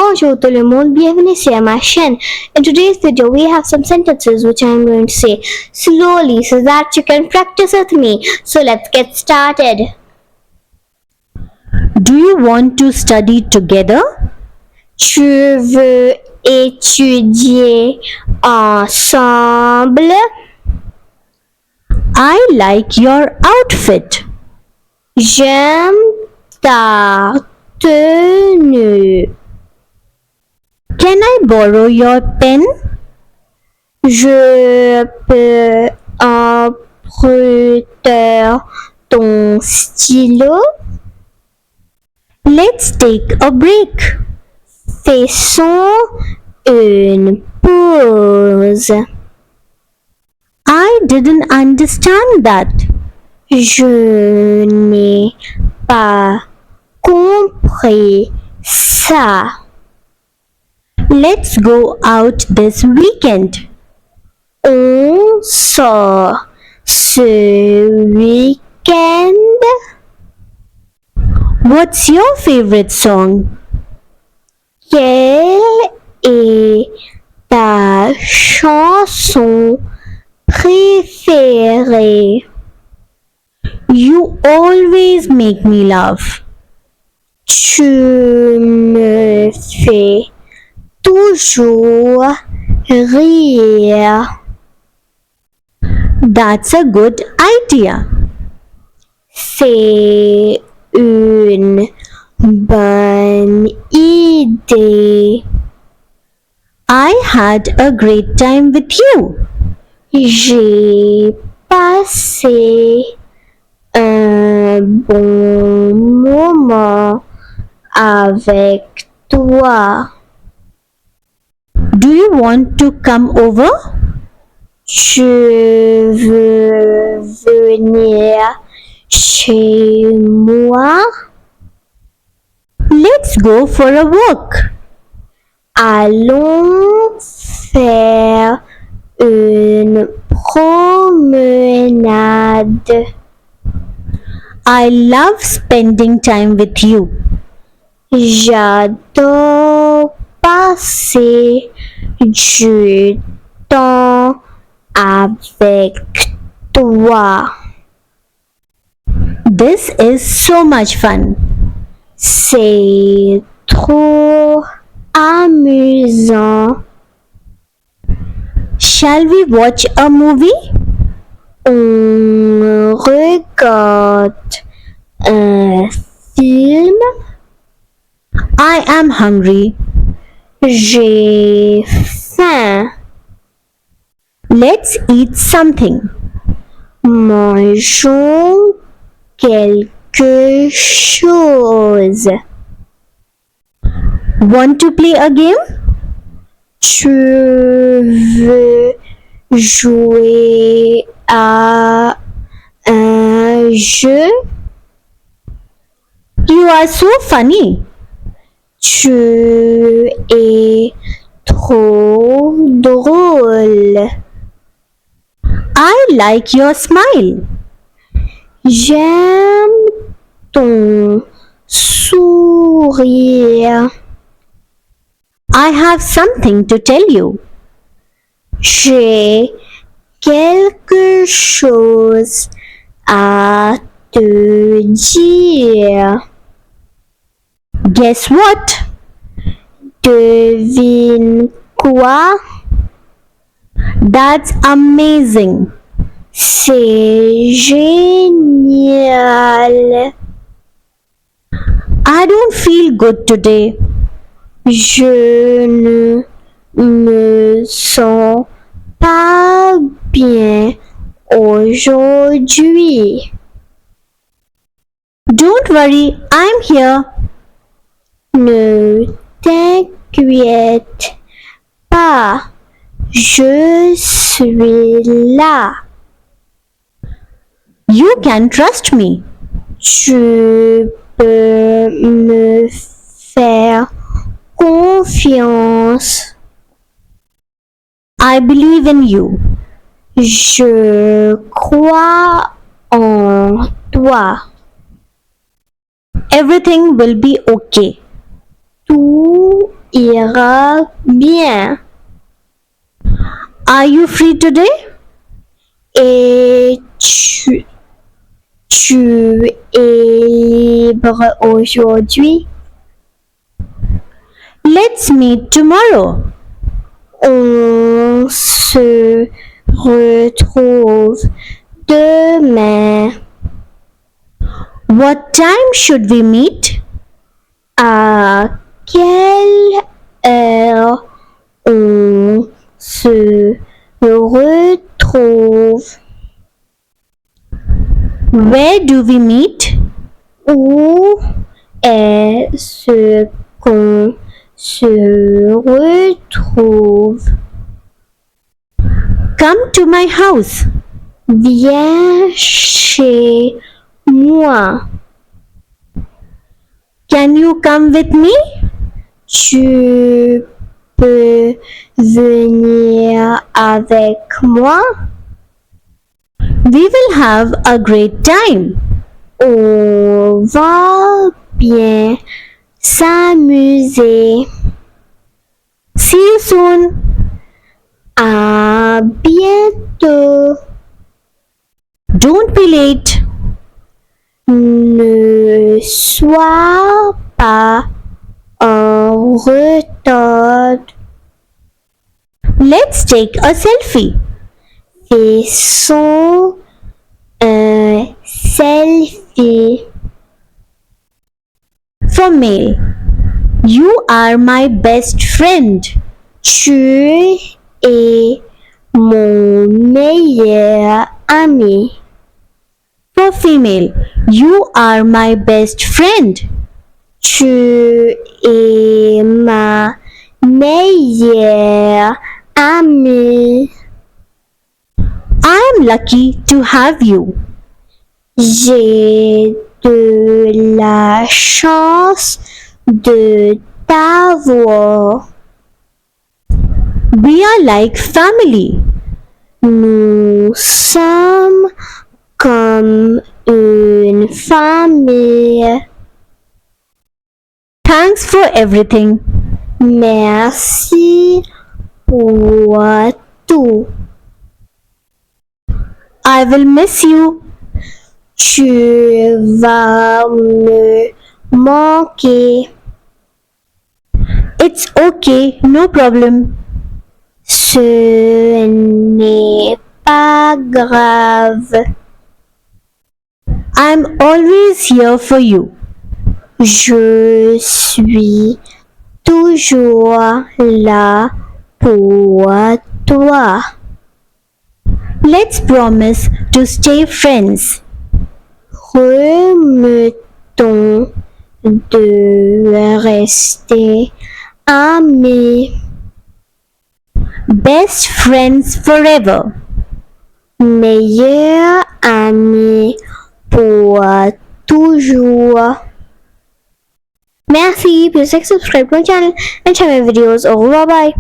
Bonjour tout le monde, bienvenue sur ma chaîne. In today's video, we have some sentences which I am going to say slowly so that you can practice with me. So let's get started. Do you want to study together? Tu veux étudier ensemble? I like your outfit. J'aime ta tenue. Can I borrow your pen? Je peux emprunter ton stylo? Let's take a break. Faisons une pause. I didn't understand that. Je n'ai pas compris ça. Let's go out this weekend. On sort ce week-end. What's your favorite song? Quelle est ta chanson préférée? You always make me laugh. Tu me fais toujours rire. That's a good idea. C'est une bonne idée. I had a great time with you. J'ai passé un bon moment avec toi. Do you want to come over? Tu veux venir chez moi? Let's go for a walk. Allons faire une promenade. I love spending time with you. J'adore passer du temps avec toi. This is so much fun. C'est trop amusant. Shall we watch a movie? On regarde un film. I am hungry. J'ai faim. Let's eat something. Mangeons quelque chose. Want to play a game? Tu veux jouer à un jeu? You are so funny. Tu es trop drôle. I like your smile. J'aime ton sourire. I have something to tell you. J'ai quelque chose à te dire. Guess what? Devine quoi? That's amazing. C'est génial. I don't feel good today. Je ne me sens pas bien aujourd'hui. Don't worry, I'm here. Ne t'inquiète pas, je suis là. You can trust me. Tu peux me faire confiance. I believe in you. Je crois en toi. Everything will be okay. Tout ira bien. Are you free today? Et tu es libre aujourd'hui? Let's meet tomorrow. On se retrouve demain. What time should we meet? À quelle heure on se retrouve? Where do we meet? Où est-ce qu'on se retrouve? Come to my house. Viens chez moi. Can you come with me? Tu peux venir avec moi? We will have a great time. On va bien s'amuser. See you soon. À bientôt. Don't be late. Ne sois pas en retard. Let's take a selfie. Faisons un selfie. For male, you are my best friend. Tu es mon meilleur ami. For female, you are my best friend. Tu es ma meilleure amie. I am lucky to have you. J'ai de la chance de t'avoir. We are like family. Nous sommes comme une famille. Thanks for everything. Merci pour tout. I will miss you. Tu vas me manquer. It's okay, no problem. Ce n'est pas grave. I'm always here for you. Je suis toujours là pour toi. Let's promise to stay friends. Remettons de rester amis. Best friends forever. Meilleurs amis pour toujours. Merci, please like, subscribe to my channel and share my videos. Au revoir, bye.